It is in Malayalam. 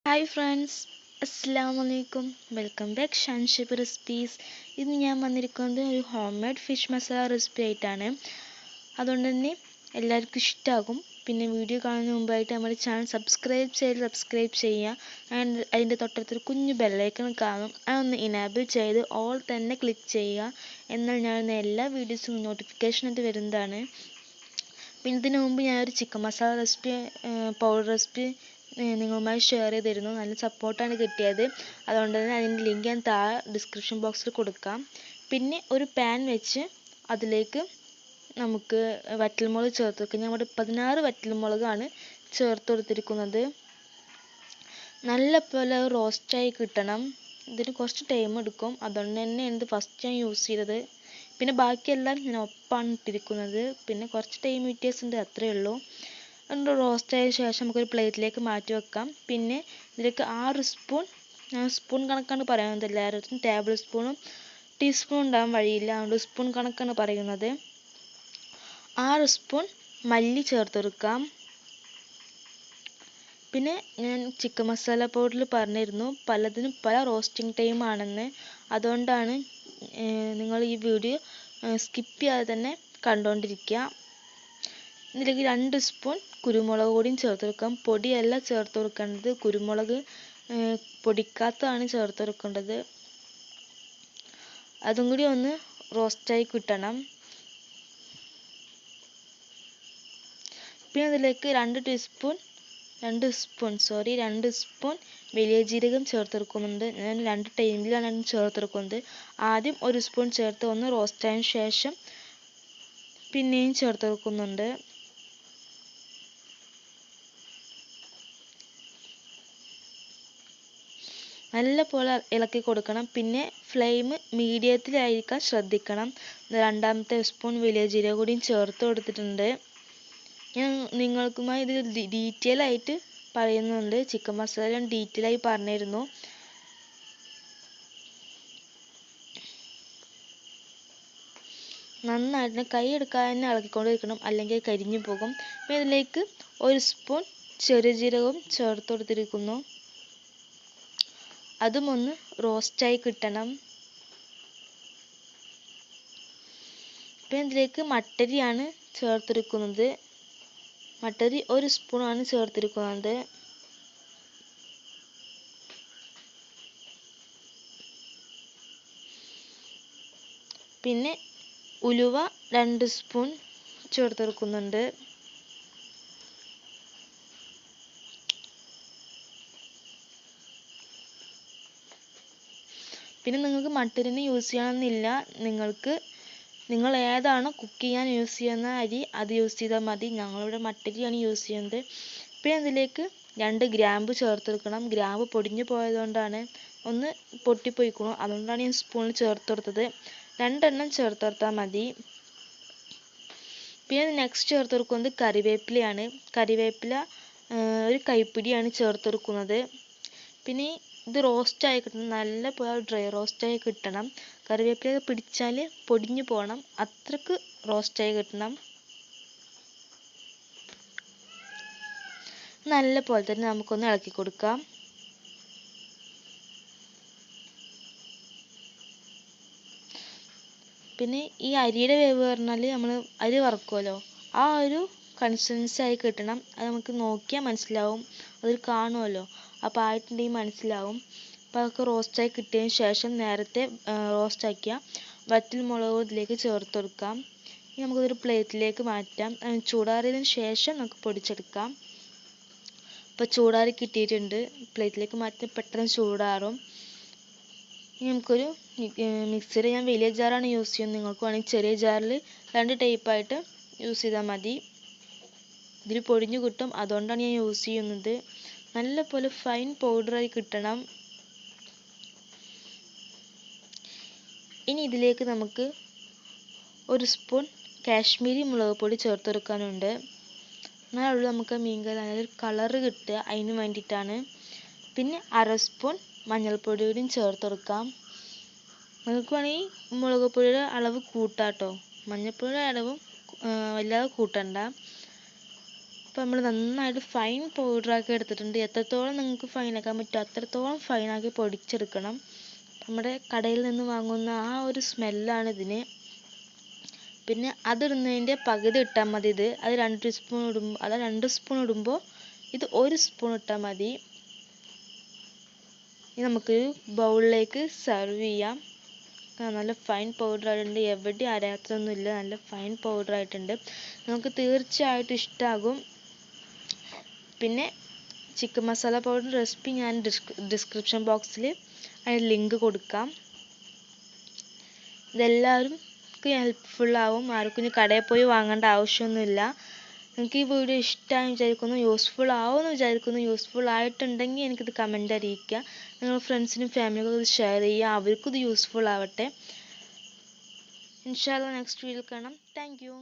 ഹായ് ഫ്രണ്ട്സ്, അസ്സലാമു അലൈക്കും. Welcome back Shanship recipes. ഇന്ന് ഞാൻ വന്നിരിക്കുന്നത് ഒരു home made fish masala recipe ആയിട്ടാണ്. അതുകൊണ്ട് തന്നെ എല്ലാവർക്കും ഇഷ്ടമാകും. പിന്നെ വീഡിയോ കാണുന്നതിന് മുമ്പായിട്ട് നമ്മുടെ ചാനൽ സബ്സ്ക്രൈബ് ചെയ്യുക. ആൻഡ് അതിൻ്റെ തൊട്ടടുത്തൊരു കുഞ്ഞു ബെല്ലൈക്കൺ കാണും, അതൊന്ന് ഇനാബിൾ ചെയ്ത് ഓൾ തന്നെ ക്ലിക്ക് ചെയ്യുക. എന്നാൽ ഞാൻ എല്ലാ വീഡിയോസും നോട്ടിഫിക്കേഷനായിട്ട് വരുന്നതാണ്. പിന്നെ ഇതിനു മുമ്പ് ഞാനൊരു chicken masala recipe powder recipe നിങ്ങളുമായി ഷെയർ ചെയ്തിരുന്നു. നല്ല സപ്പോർട്ടാണ് കിട്ടിയത്. അതുകൊണ്ട് തന്നെ അതിൻ്റെ ലിങ്ക് ഞാൻ താഴെ ഡിസ്ക്രിപ്ഷൻ ബോക്സിൽ കൊടുക്കാം. പിന്നെ ഒരു പാൻ വെച്ച് അതിലേക്ക് നമുക്ക് വറ്റൽമുളക് ചേർത്ത് വെക്കാം. ഞാൻ ഇവിടെ 16 വറ്റൽമുളകാണ് ചേർത്ത് കൊടുത്തിരിക്കുന്നത്. നല്ല പോലെ റോസ്റ്റായി കിട്ടണം. ഇതിന് കുറച്ച് ടൈം എടുക്കും. അതുകൊണ്ട് തന്നെയാണ് ഇത് ഫസ്റ്റ് ഞാൻ യൂസ് ചെയ്തത്. പിന്നെ ബാക്കിയെല്ലാം ഞാൻ ഒപ്പാണ് ഇട്ടിരിക്കുന്നത്. പിന്നെ കുറച്ച് ടൈം വ്യത്യാസം ഉണ്ട്, അത്രയേ ഉള്ളൂ. അതുകൊണ്ട് റോസ്റ്റ് ആയ ശേഷം നമുക്കൊരു പ്ലേറ്റിലേക്ക് മാറ്റി വെക്കാം. പിന്നെ ഇതിലേക്ക് 6 സ്പൂൺ, ഞാൻ സ്പൂൺ കണക്കാണ് പറയുന്നത്. എല്ലാവരും ടേബിൾ സ്പൂണും ടീസ്പൂണും ഉണ്ടാകാൻ വഴിയില്ല, അതുകൊണ്ട് സ്പൂൺ കണക്കാണ് പറയുന്നത്. 6 സ്പൂൺ മല്ലി ചേർത്തെടുക്കാം. പിന്നെ ഞാൻ ചിക്കൻ മസാല പൗഡറിൽ പറഞ്ഞിരുന്നു പലതിനും പല റോസ്റ്റിംഗ് ടൈം ആണെന്ന്. അതുകൊണ്ടാണ് നിങ്ങൾ ഈ വീഡിയോ സ്കിപ്പ് ചെയ്യാതെ തന്നെ കണ്ടുകൊണ്ടിരിക്കുക. ഇതിലേക്ക് 2 സ്പൂൺ കുരുമുളക് പൊടിയും ചേർത്ത് കൊടുക്കാം. പൊടിയല്ല ചേർത്ത് കൊടുക്കേണ്ടത്, കുരുമുളക് പൊടിക്കാത്തതാണ് ചേർത്ത് കൊടുക്കേണ്ടത്. അതും കൂടി ഒന്ന് റോസ്റ്റായി കിട്ടണം. പിന്നെ ഇതിലേക്ക് 2 സ്പൂൺ വലിയ ജീരകം ചേർത്തെടുക്കുന്നുണ്ട്. ഞാൻ 2 ടൈമിലാണ് ചേർത്തെടുക്കുന്നത്. ആദ്യം 1 സ്പൂൺ ചേർത്ത് ഒന്ന് റോസ്റ്റ് ആയതിനു ശേഷം പിന്നെയും ചേർത്തെടുക്കുന്നുണ്ട്. നല്ല പോലെ ഇളക്കി കൊടുക്കണം. പിന്നെ ഫ്ലെയിം മീഡിയത്തിലായിരിക്കാൻ ശ്രദ്ധിക്കണം. രണ്ടാമത്തെ സ്പൂൺ വലിയ ജീരകം കൂടിയും ചേർത്ത് കൊടുത്തിട്ടുണ്ട്. ഞാൻ നിങ്ങൾക്കുമായി ഇത് ഡീറ്റെയിൽ ആയിട്ട് പറയുന്നുണ്ട്. ചിക്കൻ മസാല ഞാൻ ഡീറ്റെയിൽ ആയി പറഞ്ഞിരുന്നു. നന്നായിട്ട് കൈ എടുക്കാതെ തന്നെ ഇളക്കിക്കൊണ്ടിരിക്കണം, അല്ലെങ്കിൽ കരിഞ്ഞു പോകും. പിന്നെ ഇതിലേക്ക് 1 സ്പൂൺ ചെറിയ ജീരകവും ചേർത്ത് കൊടുത്തിരിക്കുന്നു. അതും ഒന്ന് റോസ്റ്റായി കിട്ടണം. പിന്നെ ഇതിലേക്ക് മട്ടരിയാണ് ചേർത്തെടുക്കുന്നത്. മട്ടരി 1 സ്പൂണാണ് ചേർത്തിരിക്കുന്നത്. പിന്നെ ഉലുവ 2 സ്പൂൺ ചേർത്തെടുക്കുന്നുണ്ട്. പിന്നെ നിങ്ങൾക്ക് മട്ടരിന് യൂസ് ചെയ്യണമെന്നില്ല. നിങ്ങൾ ഏതാണോ കുക്ക് ചെയ്യാൻ യൂസ് ചെയ്യുന്ന അരി അത് യൂസ് ചെയ്താൽ മതി. ഞങ്ങളിവിടെ മട്ടരിയാണ് യൂസ് ചെയ്യുന്നത്. പിന്നെ ഇതിലേക്ക് 2 ഗ്രാമ്പു ചേർത്തെടുക്കണം. ഗ്രാമ്പു പൊടിഞ്ഞു പോയതുകൊണ്ടാണ്, ഒന്ന് പൊട്ടിപ്പോയിക്കണം, അതുകൊണ്ടാണ് ഞാൻ സ്പൂണിൽ ചേർത്ത് കൊടുത്തത്. 2 എണ്ണം ചേർത്ത് കൊടുത്താൽ മതി. പിന്നെ നെക്സ്റ്റ് ചേർത്ത് കൊടുക്കുന്നത് കറിവേപ്പിലയാണ്. കറിവേപ്പില ഒരു കൈപ്പിടിയാണ് ചേർത്ത് കൊടുക്കുന്നത്. പിന്നെ ഇത് റോസ്റ്റായി കിട്ടണം, നല്ല പോലെ ഡ്രൈ റോസ്റ്റായി കിട്ടണം. കറിവേപ്പില പിടിച്ചാൽ പൊടിഞ്ഞു പോകണം, അത്രക്ക് റോസ്റ്റായി കിട്ടണം. നല്ല പോലെ തന്നെ നമുക്കൊന്ന് ഇളക്കി കൊടുക്കാം. പിന്നെ ഈ അരിയുടെ വേവ് പറഞ്ഞാൽ നമ്മൾ അരി വറക്കുമല്ലോ, ആ ഒരു കൺസിസ്റ്റൻസി ആയി കിട്ടണം. അത് നമുക്ക് നോക്കിയാൽ മനസ്സിലാവും, അതിൽ കാണുമല്ലോ, അപ്പോൾ ആയിട്ടുണ്ടെങ്കിൽ മനസ്സിലാവും. അപ്പോൾ അതൊക്കെ റോസ്റ്റായി കിട്ടിയതിന് ശേഷം നേരത്തെ റോസ്റ്റാക്കിയ വറ്റൽമുളക് ഇതിലേക്ക് ചേർത്ത് കൊടുക്കാം. ഇനി നമുക്കൊരു പ്ലേറ്റിലേക്ക് മാറ്റാം. ചൂടാറിയതിന് ശേഷം നമുക്ക് പൊടിച്ചെടുക്കാം. ഇപ്പോൾ ചൂടാറി കിട്ടിയിട്ടുണ്ട്. പ്ലേറ്റിലേക്ക് മാറ്റി പെട്ടെന്ന് ചൂടാറും. ഇനി നമുക്കൊരു മിക്സിയിൽ, ഞാൻ വലിയ ജാറാണ് യൂസ് ചെയ്യുന്നത്. നിങ്ങൾക്ക് വേണമെങ്കിൽ ചെറിയ ജാറിൽ 2 ടൈപ്പായിട്ട് യൂസ് ചെയ്താൽ മതി. ഇതിൽ പൊടിഞ്ഞു കിട്ടും, അതുകൊണ്ടാണ് ഞാൻ യൂസ് ചെയ്യുന്നത്. നല്ല പോലെ ഫൈൻ പൗഡറായി കിട്ടണം. ഇനി ഇതിലേക്ക് നമുക്ക് 1 സ്പൂൺ കാശ്മീരി മുളക് പൊടി ചേർത്തെടുക്കാനുണ്ട്. എന്നാലുള്ളൂ നമുക്ക് മീൻകറി നല്ലൊരു കളറ് കിട്ടുക, അതിന് വേണ്ടിയിട്ടാണ്. പിന്നെ 1/2 സ്പൂൺ മഞ്ഞൾപ്പൊടി കൂടിയും ചേർത്തെടുക്കാം. നിങ്ങൾക്ക് വേണമെങ്കിൽ മുളക് പൊടിയുടെ അളവ് കൂട്ടാട്ടോ, മഞ്ഞൾപ്പൊടിയുടെ അളവും വല്ലാതെ കൂട്ടണ്ട. അപ്പോൾ നമ്മൾ നന്നായിട്ട് ഫൈൻ പൗഡറാക്കി എടുത്തിട്ടുണ്ട്. എത്രത്തോളം നിങ്ങൾക്ക് ഫൈനാക്കാൻ പറ്റുമോ അത്രത്തോളം ഫൈനാക്കി പൊടിച്ചെടുക്കണം. നമ്മുടെ കടയിൽ നിന്ന് വാങ്ങുന്ന ആ ഒരു സ്മെല്ലാണ് ഇതിന്. പിന്നെ അതിടുന്നതിൻ്റെ പകുതി ഇട്ടാൽ മതി. അത് 2 സ്പൂൺ ഇടുമ്പോൾ, അത് 2 സ്പൂൺ ഇടുമ്പോൾ ഇത് 1 സ്പൂൺ ഇട്ടാൽ മതി. ഇനി നമുക്ക് ബൗളിലേക്ക് സെർവ് ചെയ്യാം. നല്ല ഫൈൻ പൗഡർ ആയിട്ടുണ്ട്, എവിടെ അരയാത്തൊന്നുമില്ല, നല്ല ഫൈൻ പൗഡർ ആയിട്ടുണ്ട്. നമുക്ക് തീർച്ചയായിട്ടും ഇഷ്ടമാകും. പിന്നെ ചിക്കൻ മസാല പൗഡർ റെസിപ്പി ഞാൻ ഡിസ്ക്രിപ്ഷൻ ബോക്സിൽ അതിന് ലിങ്ക് കൊടുക്കാം. ഇതെല്ലാവർക്കും ഹെൽപ്ഫുള്ളാവും. ആർക്കും ഇനി കടയിൽ പോയി വാങ്ങേണ്ട ആവശ്യമൊന്നുമില്ല. നിങ്ങൾക്ക് ഈ വീഡിയോ ഇഷ്ടമായി വിചാരിക്കുന്നു, യൂസ്ഫുൾ ആവുമെന്ന് വിചാരിക്കുന്നു. യൂസ്ഫുൾ ആയിട്ടുണ്ടെങ്കിൽ എനിക്കിത് കമൻ്റ് അറിയിക്കുക. നിങ്ങൾ ഫ്രണ്ട്സിനും ഫാമിലിക്കും ഇത് ഷെയർ ചെയ്യുക, അവർക്കും ഇത് യൂസ്ഫുൾ ആവട്ടെ. ഇൻഷാ അല്ലാഹ് നെക്സ്റ്റ് വീഡിയോയിൽ കാണാം. Thank you.